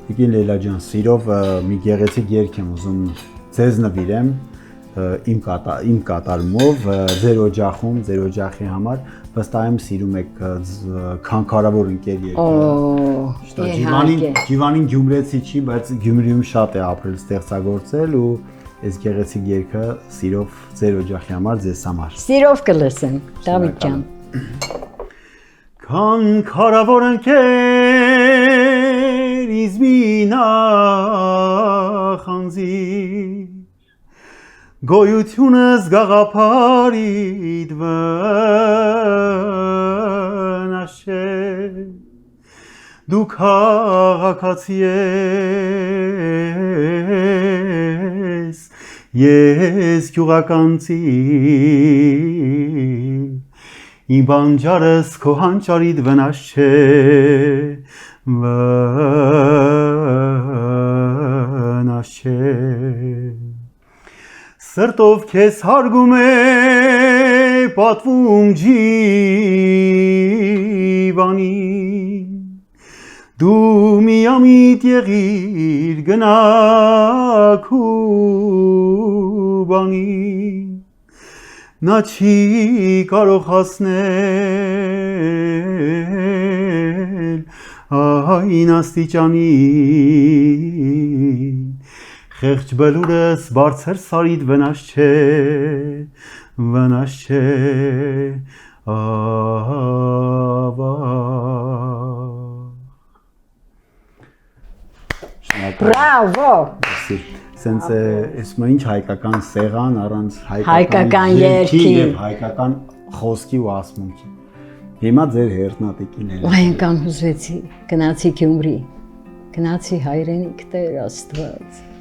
Տիկին Լեյլա ջան, սիրով մի գեղեցիկ երգ եմ ուզում ձեզ նվիրեմ իմ կատարումով ձեր օջախի համար, վստահ եմ սիրում եք քանքարավոր ընկեր երգը։ Ջիվանին գյումրեցի չի, բայց Գյումրիում շատ է ապրել, ստեղծագործել ու այս գեղեցիկ երգը սիրով ձեր օջախի համար, ձեզ համար։ Սիրով կլսեմ, Դավիթ ջան։ Քանքարավոր ընկեր իզմինա խանձիր գոյությունս գաղափարիդ վնաշե դու քաղաքացի ես ես գյուղականցի իմ բանջարս քո հանճարիդ վնաս չէ վնաս չէ Սրտով քեզ հարգում է պատվում ջիվանի Դու միամիտ եղիր գնաք ու բանի Նա չի կարող հասնել այն աստիճանի Խեղճ բլուրս բարձր սարիդ վնաս չէ Բրավո Սենց էսմա ինչ հայկական սեղան առանց հայկական երգի և հայկական խոսքի ու ասմունքի Հիմա ձեր հերթնատիկին էլ Այնքան հուզվեցի, գնացի Գյումրի, գնացի հայրենիք Տեր Աստված